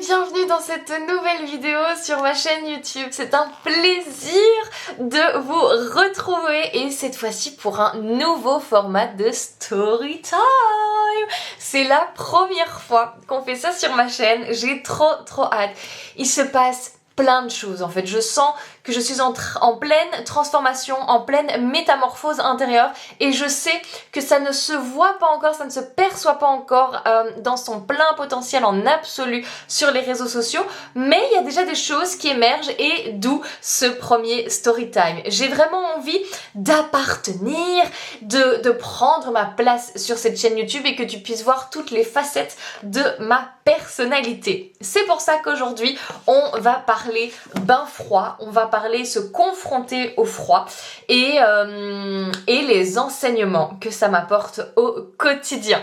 bienvenue dans cette nouvelle vidéo sur ma chaîne YouTube. C'est un plaisir de vous retrouver et cette fois-ci pour un nouveau format de story time. C'est la première fois qu'on fait ça sur ma chaîne, j'ai trop hâte. Il se passe plein de choses en fait, je sens que je suis en pleine transformation, en pleine métamorphose intérieure et je sais que ça ne se voit pas encore, ça ne se perçoit pas encore dans son plein potentiel en absolu sur les réseaux sociaux, mais il y a déjà des choses qui émergent et d'où ce premier story time. J'ai vraiment envie d'appartenir, de prendre ma place sur cette chaîne YouTube et que tu puisses voir toutes les facettes de ma personnalité. C'est pour ça qu'aujourd'hui on va parler bain froid, on va parler se confronter au froid et les enseignements que ça m'apporte au quotidien.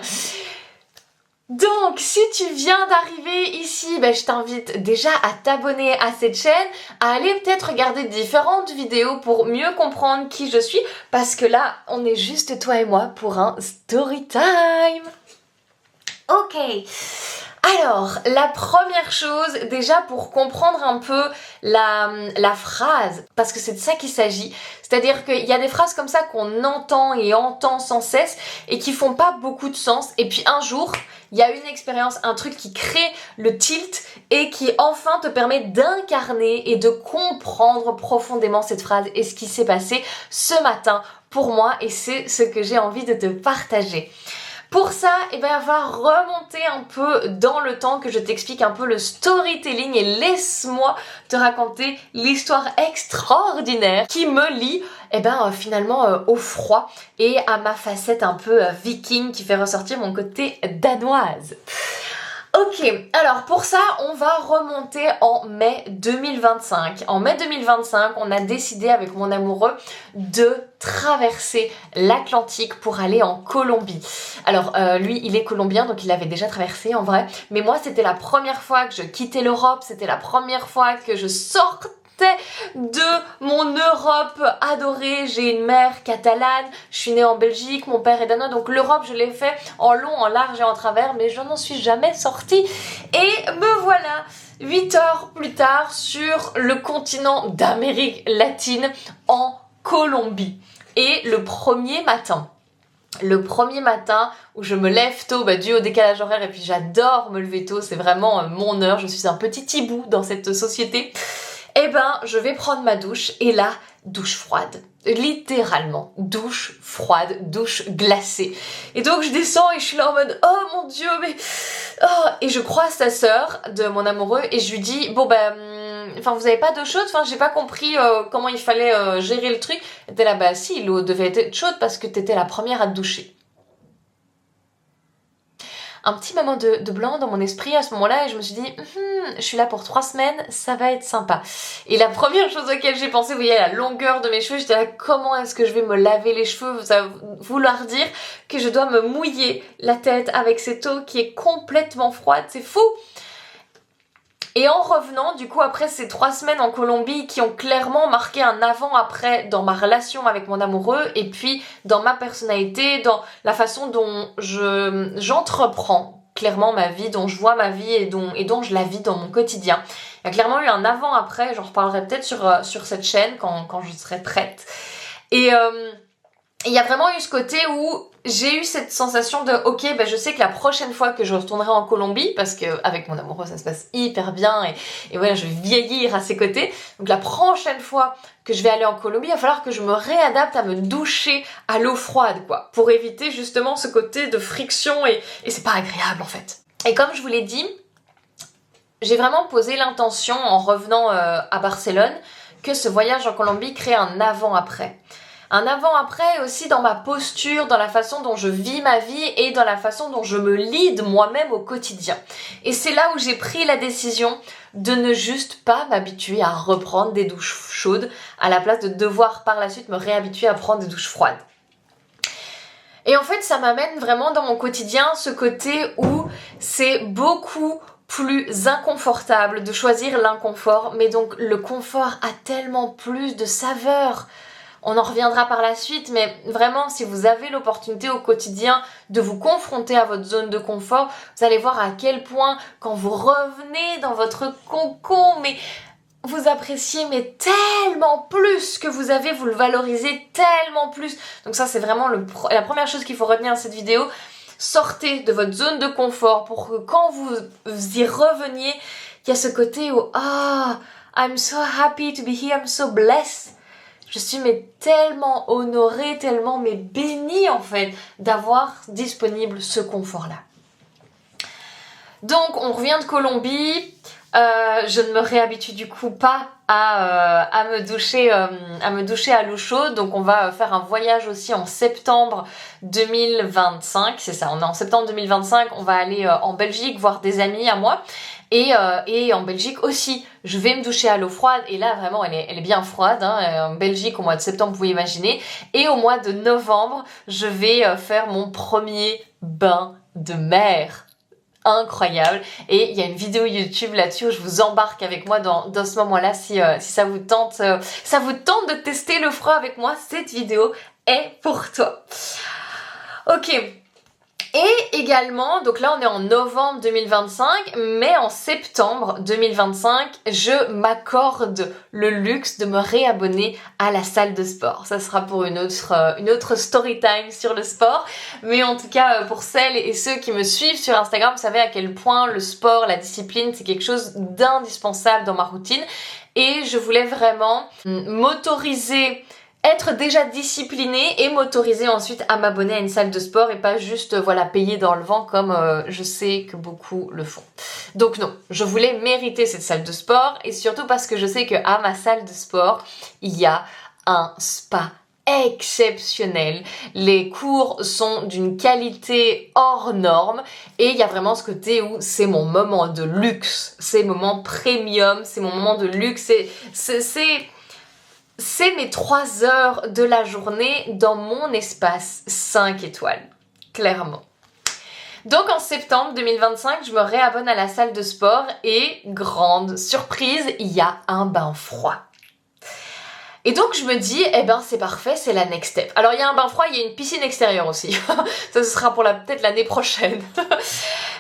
Donc si tu viens d'arriver ici, je t'invite déjà à t'abonner à cette chaîne, à aller peut-être regarder différentes vidéos pour mieux comprendre qui je suis, parce que là on est juste toi et moi pour un story time. Ok. Alors, la première chose, déjà pour comprendre un peu la phrase, parce que c'est de ça qu'il s'agit, c'est-à-dire qu'il y a des phrases comme ça qu'on entend et entend sans cesse et qui font pas beaucoup de sens, et puis un jour, il y a une expérience, un truc qui crée le tilt et qui enfin te permet d'incarner et de comprendre profondément cette phrase et ce qui s'est passé ce matin pour moi, et c'est ce que j'ai envie de te partager. Pour ça, il va falloir remonter un peu dans le temps, que je t'explique un peu le storytelling et laisse-moi te raconter l'histoire extraordinaire qui me lie finalement au froid et à ma facette un peu viking qui fait ressortir mon côté danoise. Ok, alors pour ça, on va remonter en mai 2025. En mai 2025, on a décidé avec mon amoureux de traverser l'Atlantique pour aller en Colombie. Alors lui, il est colombien, donc il l'avait déjà traversé en vrai. Mais moi, c'était la première fois que je quittais l'Europe, c'était la première fois que je sortais de mon Europe adorée. J'ai une mère catalane, je suis née en Belgique, mon père est danois, donc l'Europe je l'ai fait en long, en large et en travers, mais je n'en suis jamais sortie. Et me voilà 8 heures plus tard sur le continent d'Amérique latine, en Colombie. Et le premier matin où je me lève tôt, dû au décalage horaire, et puis j'adore me lever tôt, c'est vraiment mon heure, je suis un petit hibou dans cette société. Je vais prendre ma douche et là, douche froide. Littéralement, douche froide, douche glacée. Et donc je descends et je suis là en mode « Oh mon Dieu, mais... Oh !» Et je croise sa sœur de mon amoureux et je lui dis « Bon vous avez pas d'eau chaude ? J'ai pas compris comment il fallait gérer le truc. » Elle était là « Si, l'eau devait être chaude parce que t'étais la première à te doucher. » Un petit moment de blanc dans mon esprit à ce moment-là et je me suis dit je suis là pour 3 semaines, ça va être sympa. Et la première chose auquel j'ai pensé, vous voyez la longueur de mes cheveux, j'étais là comment est-ce que je vais me laver les cheveux, ça veut vouloir dire que je dois me mouiller la tête avec cette eau qui est complètement froide, c'est fou. Et en revenant, du coup, après ces 3 semaines en Colombie qui ont clairement marqué un avant-après dans ma relation avec mon amoureux et puis dans ma personnalité, dans la façon dont j'entreprends clairement ma vie, dont je vois ma vie et dont je la vis dans mon quotidien. Il y a clairement eu un avant-après, j'en reparlerai peut-être sur cette chaîne quand je serai prête. Et il y a vraiment eu ce côté où j'ai eu cette sensation de ok, je sais que la prochaine fois que je retournerai en Colombie, parce que avec mon amoureux ça se passe hyper bien et voilà, je vais vieillir à ses côtés, donc la prochaine fois que je vais aller en Colombie, il va falloir que je me réadapte à me doucher à l'eau froide quoi, pour éviter justement ce côté de friction et c'est pas agréable en fait. Et comme je vous l'ai dit, j'ai vraiment posé l'intention en revenant à Barcelone que ce voyage en Colombie crée un avant-après. Un avant-après aussi dans ma posture, dans la façon dont je vis ma vie et dans la façon dont je me lead moi-même au quotidien. Et c'est là où j'ai pris la décision de ne juste pas m'habituer à reprendre des douches chaudes à la place de devoir par la suite me réhabituer à prendre des douches froides. Et en fait, ça m'amène vraiment dans mon quotidien ce côté où c'est beaucoup plus inconfortable de choisir l'inconfort, mais donc le confort a tellement plus de saveur. On en reviendra par la suite, mais vraiment, si vous avez l'opportunité au quotidien de vous confronter à votre zone de confort, vous allez voir à quel point, quand vous revenez dans votre cocon, mais vous appréciez mais tellement plus que vous avez, vous le valorisez tellement plus. Donc ça, c'est vraiment la première chose qu'il faut retenir dans cette vidéo. Sortez de votre zone de confort pour que quand vous y reveniez, il y a ce côté où I'm so happy to be here, I'm so blessed. Je suis mais tellement honorée, tellement mais bénie en fait d'avoir disponible ce confort-là. Donc on revient de Colombie. Je ne me réhabitue du coup pas à me doucher à l'eau chaude. Donc on va faire un voyage aussi en septembre 2025. C'est ça, on est en septembre 2025. On va aller en Belgique voir des amis à moi. Et en Belgique aussi, je vais me doucher à l'eau froide. Et là, vraiment, elle est bien froide. En Belgique, au mois de septembre, vous pouvez imaginer. Et au mois de novembre, je vais faire mon premier bain de mer. Incroyable. Et il y a une vidéo YouTube là-dessus où je vous embarque avec moi dans ce moment-là. Si ça vous tente de tester le froid avec moi, cette vidéo est pour toi. Ok. Et également, donc là on est en novembre 2025, mais en septembre 2025, je m'accorde le luxe de me réabonner à la salle de sport. Ça sera pour une autre story time sur le sport, mais en tout cas pour celles et ceux qui me suivent sur Instagram, vous savez à quel point le sport, la discipline, c'est quelque chose d'indispensable dans ma routine, et je voulais vraiment m'autoriser être déjà disciplinée et m'autoriser ensuite à m'abonner à une salle de sport et pas juste payer dans le vent comme je sais que beaucoup le font. Donc non, je voulais mériter cette salle de sport et surtout parce que je sais qu'à ma salle de sport, il y a un spa exceptionnel. Les cours sont d'une qualité hors norme et il y a vraiment ce côté où c'est mon moment de luxe, c'est mon moment premium, c'est mon moment de luxe, c'est mes 3 heures de la journée dans mon espace 5 étoiles, clairement. Donc en septembre 2025, je me réabonne à la salle de sport et, grande surprise, il y a un bain froid. Et donc je me dis, c'est parfait, c'est la next step. Alors il y a un bain froid, il y a une piscine extérieure aussi. Ça, ce sera pour peut-être l'année prochaine.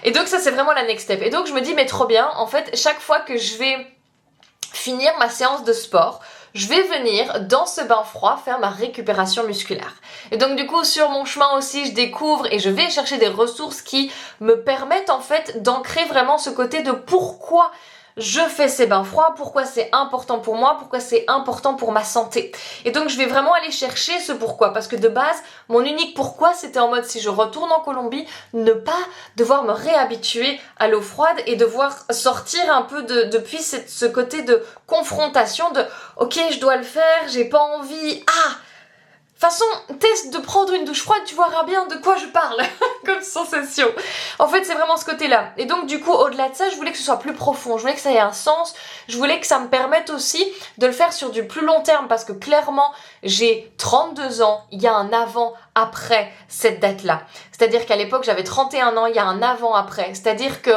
Et donc ça, c'est vraiment la next step. Et donc je me dis, mais trop bien, en fait, chaque fois que je vais finir ma séance de sport, je vais venir dans ce bain froid faire ma récupération musculaire. Et donc du coup sur mon chemin aussi je découvre et je vais chercher des ressources qui me permettent en fait d'ancrer vraiment ce côté de pourquoi je fais ces bains froids, pourquoi c'est important pour moi, pourquoi c'est important pour ma santé. Et donc je vais vraiment aller chercher ce pourquoi, parce que de base, mon unique pourquoi c'était en mode si je retourne en Colombie, ne pas devoir me réhabituer à l'eau froide et devoir sortir un peu depuis ce côté de confrontation de ok je dois le faire, j'ai pas envie, de toute façon, teste de prendre une douche froide, tu verras bien de quoi je parle comme sensation. En fait, c'est vraiment ce côté-là. Et donc, du coup, au-delà de ça, je voulais que ce soit plus profond. Je voulais que ça ait un sens. Je voulais que ça me permette aussi de le faire sur du plus long terme parce que clairement, j'ai 32 ans. Il y a un avant-après cette date-là. C'est-à-dire qu'à l'époque, j'avais 31 ans. Il y a un avant-après. C'est-à-dire que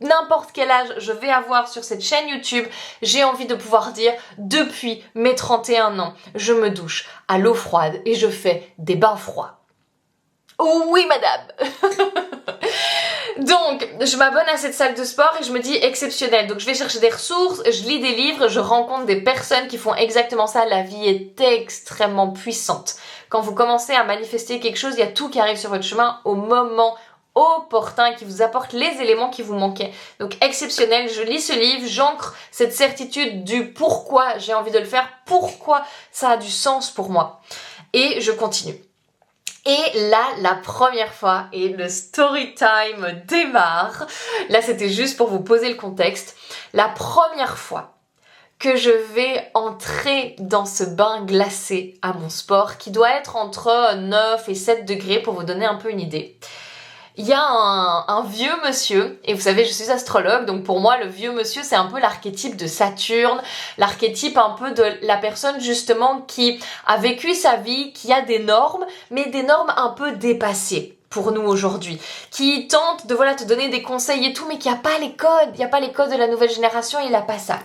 n'importe quel âge je vais avoir sur cette chaîne YouTube, j'ai envie de pouvoir dire depuis mes 31 ans, je me douche à l'eau froide et je fais des bains froids. Oui madame. Donc, je m'abonne à cette salle de sport et je me dis exceptionnel. Donc, je vais chercher des ressources, je lis des livres, je rencontre des personnes qui font exactement ça. La vie est extrêmement puissante. Quand vous commencez à manifester quelque chose, il y a tout qui arrive sur votre chemin au moment opportun qui vous apporte les éléments qui vous manquaient. Donc exceptionnel, je lis ce livre, j'ancre cette certitude du pourquoi j'ai envie de le faire, pourquoi ça a du sens pour moi. Et je continue. Et là, la première fois, et le story time démarre, là c'était juste pour vous poser le contexte, la première fois que je vais entrer dans ce bain glacé à mon sport, qui doit être entre 9 et 7 degrés pour vous donner un peu une idée. Il y a un vieux monsieur, et vous savez, je suis astrologue, donc pour moi, le vieux monsieur, c'est un peu l'archétype de Saturne, l'archétype un peu de la personne justement qui a vécu sa vie, qui a des normes, mais des normes un peu dépassées pour nous aujourd'hui, qui tente de te donner des conseils et tout, mais qui n'a pas les codes, il n'y a pas les codes de la nouvelle génération, il n'a pas ça.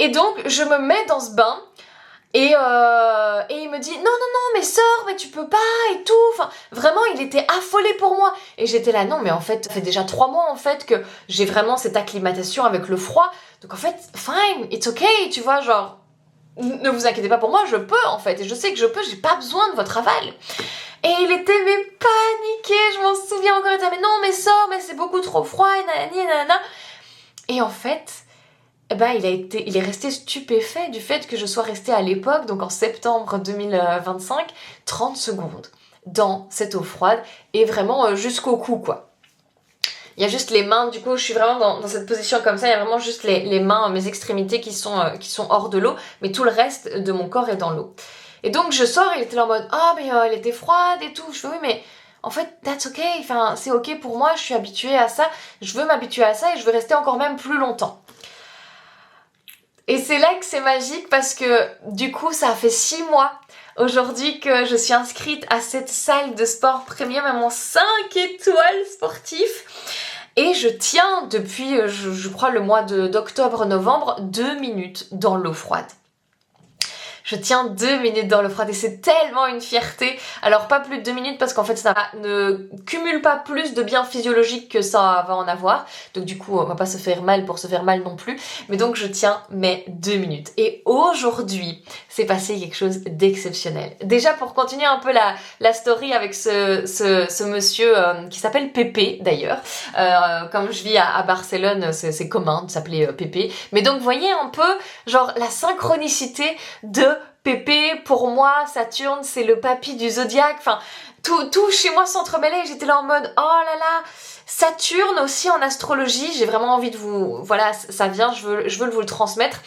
Et donc, je me mets dans ce bain, Et il me dit non, non, non, mais sors, mais tu peux pas et tout. Enfin, vraiment, il était affolé pour moi. Et j'étais là, non, mais en fait, ça fait déjà 3 mois en fait que j'ai vraiment cette acclimatation avec le froid. Donc en fait, fine, it's okay, tu vois, genre, ne vous inquiétez pas pour moi, je peux en fait. Et je sais que je peux, j'ai pas besoin de votre aval. Et il était mais paniqué, je m'en souviens encore, il était mais non, mais sors, mais c'est beaucoup trop froid, et nanani, et nanana. Et en fait, eh ben, il est resté stupéfait du fait que je sois restée à l'époque, donc en septembre 2025, 30 secondes dans cette eau froide et vraiment jusqu'au cou, quoi. Il y a juste les mains, du coup je suis vraiment dans cette position comme ça, il y a vraiment juste les mains, mes extrémités qui sont hors de l'eau, mais tout le reste de mon corps est dans l'eau. Et donc je sors et il était là en mode « Ah mais elle était froide et tout », je fais « Oui mais en fait that's okay, enfin c'est ok pour moi, je suis habituée à ça, je veux m'habituer à ça et je veux rester encore même plus longtemps ». Et c'est là que c'est magique parce que du coup ça a fait 6 mois aujourd'hui que je suis inscrite à cette salle de sport premium à mon 5 étoiles sportif. Et je tiens depuis, je crois, le mois d'octobre-novembre, 2 minutes dans l'eau froide. Je tiens 2 minutes dans l'eau froide et c'est tellement une fierté. Alors pas plus de 2 minutes parce qu'en fait ça ne cumule pas plus de biens physiologiques que ça va en avoir. Donc du coup on va pas se faire mal pour se faire mal non plus. Mais donc je tiens mes 2 minutes. Et aujourd'hui c'est passé quelque chose d'exceptionnel. Déjà pour continuer un peu la story avec ce monsieur qui s'appelle Pépé d'ailleurs. Comme je vis à Barcelone, c'est commun de s'appeler Pépé. Mais donc vous voyez un peu genre la synchronicité de Pépé. Pour moi Saturne c'est le papy du zodiaque, enfin tout chez moi s'entremêlait. J'étais là en mode oh là là, Saturne aussi en astrologie, j'ai vraiment envie de vous, voilà, ça vient, je veux vous le transmettre.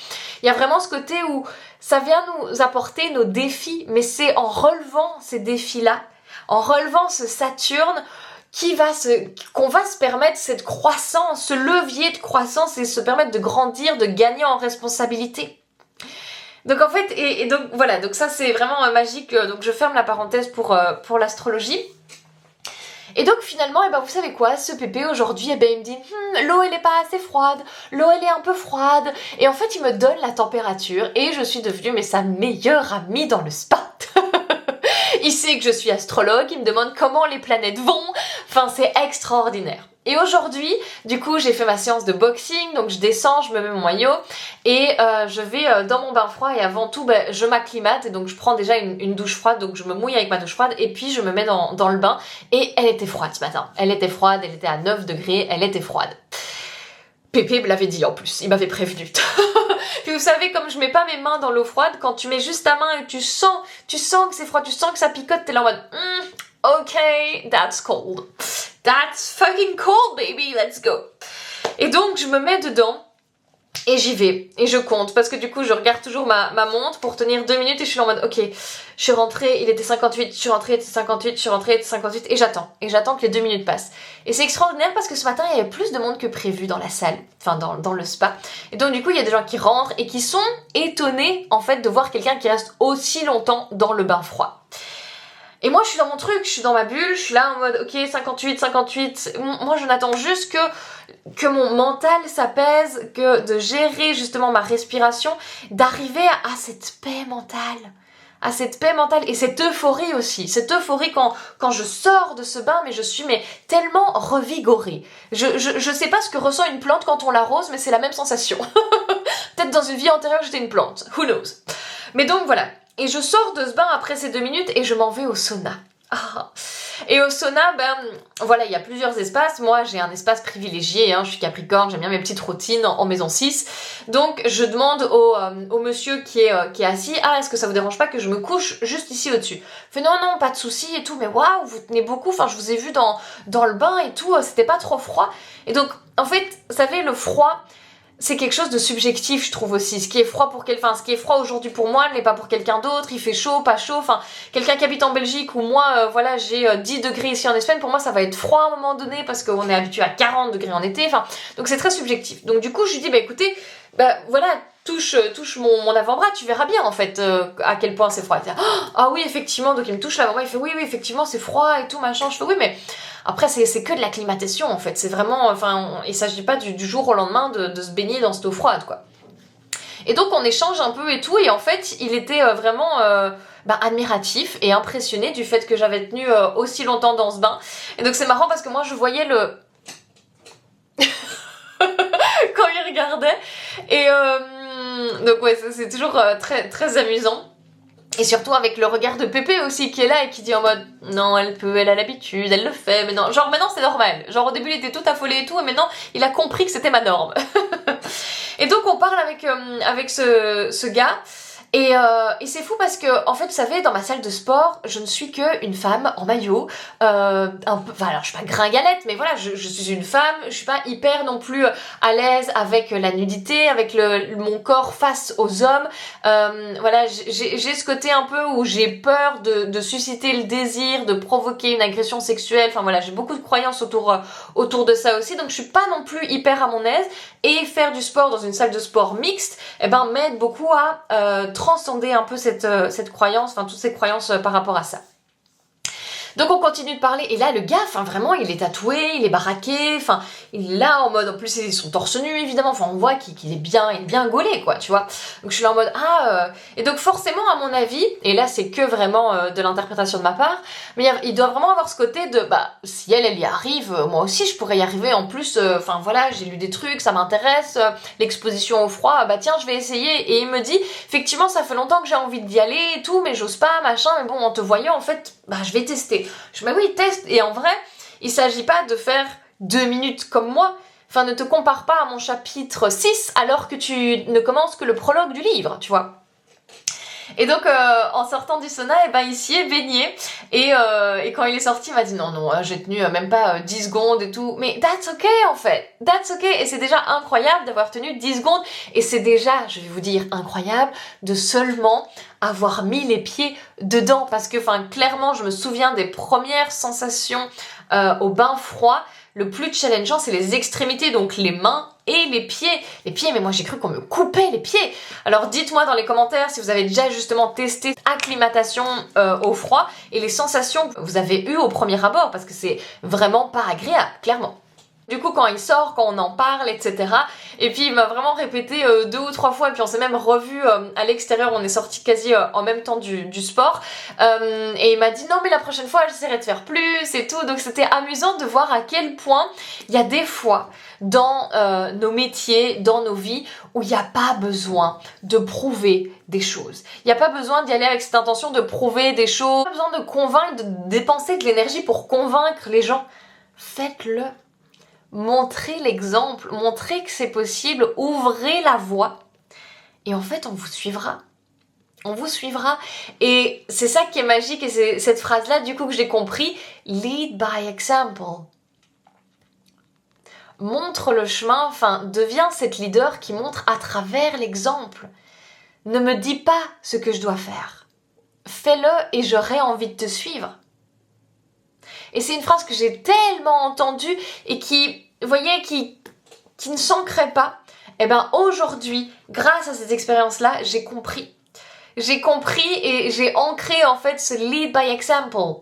Il y a vraiment ce côté où ça vient nous apporter nos défis, mais c'est en relevant ces défis là, en relevant ce Saturne qu'on va se permettre cette croissance, ce levier de croissance et se permettre de grandir, de gagner en responsabilité. Donc en fait, et donc voilà, donc ça c'est vraiment magique, donc je ferme la parenthèse pour l'astrologie. Et donc finalement, et ben vous savez quoi, ce Pépé aujourd'hui, et ben il me dit l'eau elle est pas assez froide, l'eau elle est un peu froide, et en fait il me donne la température, et je suis devenue mais sa meilleure amie dans le spa. Il sait que je suis astrologue, il me demande comment les planètes vont, enfin c'est extraordinaire. Et aujourd'hui, du coup, j'ai fait ma séance de boxing, donc je descends, je me mets mon maillot et je vais dans mon bain froid et avant tout, je m'acclimate et donc je prends déjà une douche froide, donc je me mouille avec ma douche froide et puis je me mets dans le bain et elle était froide ce matin. Elle était froide, elle était à 9 degrés, elle était froide. Pépé me l'avait dit en plus, il m'avait prévenu. Puis vous savez, comme je mets pas mes mains dans l'eau froide, quand tu mets juste ta main et tu sens que c'est froid, tu sens que ça picote, t'es là en mode ok, that's cold. That's fucking cold, baby, let's go. Et donc, je me mets dedans et j'y vais. Et je compte parce que du coup, je regarde toujours ma montre pour tenir 2 minutes et je suis en mode, ok, je suis rentrée, il était 58, je suis rentrée, il était 58, je suis rentrée, il était 58 et j'attends. Et j'attends que les 2 minutes passent. Et c'est extraordinaire parce que ce matin, il y avait plus de monde que prévu dans la salle, enfin dans le spa. Et donc, du coup, il y a des gens qui rentrent et qui sont étonnés, en fait, de voir quelqu'un qui reste aussi longtemps dans le bain froid. Et moi je suis dans mon truc, je suis dans ma bulle, je suis là en mode ok 58, moi je n'attends juste que mon mental s'apaise, que de gérer justement ma respiration, d'arriver à cette paix mentale, et cette euphorie aussi, cette euphorie quand je sors de ce bain, mais je suis tellement revigorée. Je sais pas ce que ressent une plante quand on l'arrose, mais c'est la même sensation. Peut-être dans une vie antérieure j'étais une plante, who knows. Mais donc voilà. Et je sors de ce bain après ces 2 minutes et je m'en vais au sauna. Ah. Et au sauna, voilà, il y a plusieurs espaces. Moi, j'ai un espace privilégié, je suis Capricorne, j'aime bien mes petites routines en maison 6. Donc, je demande au monsieur qui est assis, est-ce que ça vous dérange pas que je me couche juste ici au-dessus? Il fait non, pas de souci et tout, mais waouh, vous tenez beaucoup, enfin, je vous ai vu dans le bain et tout, c'était pas trop froid. Et donc, en fait, vous savez, le froid, c'est quelque chose de subjectif, je trouve aussi. Ce qui est froid aujourd'hui pour moi n'est pas pour quelqu'un d'autre. Il fait chaud, pas chaud. Enfin, quelqu'un qui habite en Belgique ou moi, j'ai 10 degrés ici en Espagne. Pour moi, ça va être froid à un moment donné parce qu'on est habitué à 40 degrés en été. Enfin, donc c'est très subjectif. Donc du coup, je lui dis, écoutez, voilà, touche mon avant-bras, tu verras bien en fait à quel point c'est froid. Ah oui, effectivement. Donc il me touche l'avant-bras, il fait oui, effectivement, c'est froid et tout machin. Je fais oui, mais après c'est que de l'acclimatation en fait. C'est vraiment, il s'agit pas du jour au lendemain de se baigner dans cette eau froide quoi. Et donc on échange un peu et tout, et en fait il était vraiment admiratif et impressionné du fait que j'avais tenu aussi longtemps dans ce bain. Et donc c'est marrant parce que moi je voyais le... quand il regardait, et donc ouais, c'est toujours très, très amusant. Et surtout avec le regard de Pépé aussi qui est là et qui dit en mode non, elle a l'habitude, elle le fait, mais non, genre maintenant c'est normal. Genre au début il était tout affolé et tout, et maintenant il a compris que c'était ma norme. Et donc on parle avec ce gars. Et c'est fou parce que, en fait, vous savez, dans ma salle de sport, je ne suis qu'une femme en maillot, un peu, enfin, alors je suis pas gringalette, mais voilà, je suis une femme, je suis pas hyper non plus à l'aise avec la nudité, avec mon corps face aux hommes, voilà, j'ai ce côté un peu où j'ai peur de susciter le désir, de provoquer une agression sexuelle, enfin voilà, j'ai beaucoup de croyances autour de ça aussi, donc je suis pas non plus hyper à mon aise, et faire du sport dans une salle de sport mixte, eh ben, m'aide beaucoup à transcender un peu cette croyance, enfin toutes ces croyances par rapport à ça. Donc on continue de parler, et là le gars, enfin vraiment, il est tatoué, il est baraqué, enfin il est là en mode, en plus c'est son torse nu évidemment, enfin on voit qu'il est bien gaulé quoi, tu vois. Donc je suis là en mode et donc forcément à mon avis, et là c'est que vraiment de l'interprétation de ma part, mais il doit vraiment avoir ce côté de si elle y arrive, moi aussi je pourrais y arriver en plus, enfin voilà, j'ai lu des trucs, ça m'intéresse, l'exposition au froid, tiens je vais essayer, et il me dit effectivement ça fait longtemps que j'ai envie d'y aller et tout, mais j'ose pas, machin, mais bon en te voyant en fait je vais tester. Je me dis oui, teste. Et en vrai, il s'agit pas de faire 2 minutes comme moi. Enfin, ne te compare pas à mon chapitre 6 alors que tu ne commences que le prologue du livre, tu vois. Et donc, en sortant du sauna, il s'y est baigné. Et quand il est sorti, il m'a dit non, j'ai tenu même pas 10 secondes et tout. Mais that's okay en fait. That's okay. Et c'est déjà incroyable d'avoir tenu 10 secondes. Et c'est déjà, je vais vous dire, incroyable de seulement avoir mis les pieds dedans. Parce que, clairement, je me souviens des premières sensations au bain froid. Le plus challengeant, c'est les extrémités, donc les mains et les pieds. Les pieds, mais moi j'ai cru qu'on me coupait les pieds. Alors dites-moi dans les commentaires si vous avez déjà justement testé acclimatation au froid et les sensations que vous avez eues au premier abord, parce que c'est vraiment pas agréable, clairement. Du coup, quand il sort, quand on en parle, etc. Et puis, il m'a vraiment répété 2 ou 3 fois. Et puis, on s'est même revu à l'extérieur. On est sortis quasi en même temps du sport. Et il m'a dit, non, mais la prochaine fois, j'essaierai de faire plus et tout. Donc, c'était amusant de voir à quel point il y a des fois dans nos métiers, dans nos vies, où il n'y a pas besoin de prouver des choses. Il n'y a pas besoin d'y aller avec cette intention de prouver des choses. Il n'y a pas besoin de convaincre, de dépenser de l'énergie pour convaincre les gens. Faites-le. Montrez l'exemple, montrez que c'est possible, ouvrez la voie et en fait on vous suivra. On vous suivra et c'est ça qui est magique et c'est cette phrase-là du coup que j'ai compris, lead by example. Montre le chemin, deviens cette leader qui montre à travers l'exemple. Ne me dis pas ce que je dois faire. Fais-le et j'aurai envie de te suivre. Et c'est une phrase que j'ai tellement entendue et qui, vous voyez, qui ne s'ancrait pas. Et aujourd'hui, grâce à ces expériences-là, j'ai compris. J'ai compris et j'ai ancré en fait ce lead by example.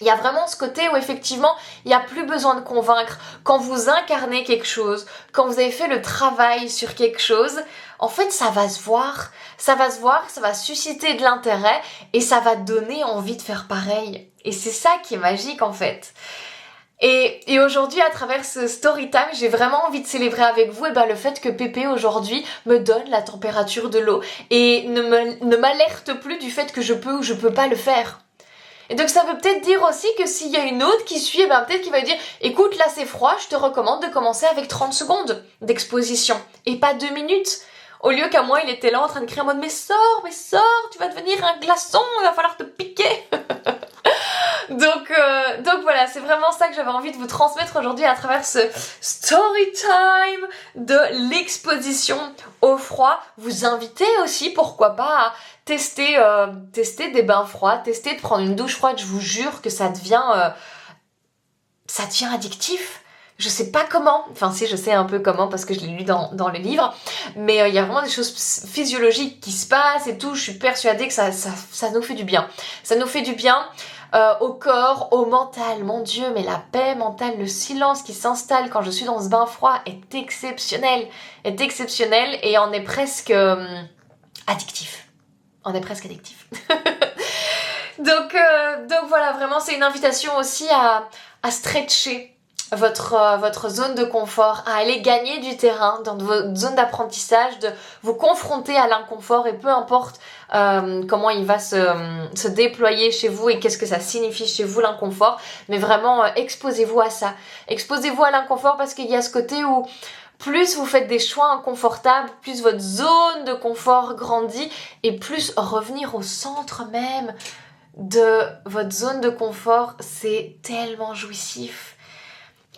Il y a vraiment ce côté où effectivement, il n'y a plus besoin de convaincre. Quand vous incarnez quelque chose, quand vous avez fait le travail sur quelque chose, en fait, ça va se voir, ça va susciter de l'intérêt et ça va donner envie de faire pareil. Et c'est ça qui est magique en fait. Et aujourd'hui, à travers ce story time, j'ai vraiment envie de célébrer avec vous le fait que Pépé aujourd'hui me donne la température de l'eau et ne m'alerte plus du fait que je peux ou je peux pas le faire. Et donc ça veut peut-être dire aussi que s'il y a une autre qui suit, peut-être qu'il va dire écoute là c'est froid, je te recommande de commencer avec 30 secondes d'exposition et pas 2 minutes. Au lieu qu'à moi il était là en train de crier en mode mais sors, tu vas devenir un glaçon, il va falloir te piquer. Donc voilà, c'est vraiment ça que j'avais envie de vous transmettre aujourd'hui à travers ce story time de l'exposition au froid. Vous inviter aussi, pourquoi pas, à tester des bains froids, tester de prendre une douche froide. Je vous jure que ça devient addictif. Je sais pas comment, si je sais un peu comment parce que je l'ai lu dans le livre, mais il y a vraiment des choses physiologiques qui se passent et tout, je suis persuadée que ça nous fait du bien. Ça nous fait du bien. au corps, au mental. Mon Dieu, mais la paix mentale, le silence qui s'installe quand je suis dans ce bain froid est exceptionnel. Et on est presque addictif. On est presque addictif. Donc voilà, vraiment c'est une invitation aussi à stretcher votre zone de confort, à aller gagner du terrain dans votre zone d'apprentissage, de vous confronter à l'inconfort et peu importe comment il va se déployer chez vous et qu'est-ce que ça signifie chez vous l'inconfort, mais vraiment exposez-vous à ça. Exposez-vous à l'inconfort parce qu'il y a ce côté où plus vous faites des choix inconfortables, plus votre zone de confort grandit et plus revenir au centre même de votre zone de confort, c'est tellement jouissif.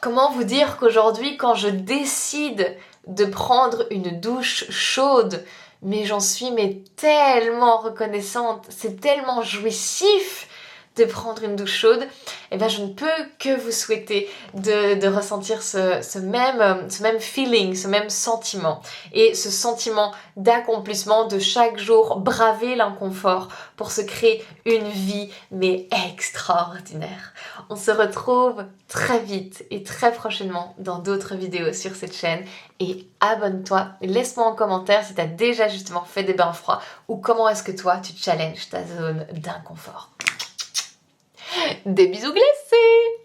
Comment vous dire qu'aujourd'hui, quand je décide de prendre une douche chaude, mais j'en suis tellement reconnaissante, c'est tellement jouissif de prendre une douche chaude, et bien je ne peux que vous souhaiter de ressentir ce même feeling, ce même sentiment, et ce sentiment d'accomplissement de chaque jour braver l'inconfort pour se créer une vie mais extraordinaire. On se retrouve très vite et très prochainement dans d'autres vidéos sur cette chaîne, et abonne-toi, laisse-moi en commentaire si tu as déjà justement fait des bains froids ou comment est-ce que toi tu challenges ta zone d'inconfort. Des bisous glacés!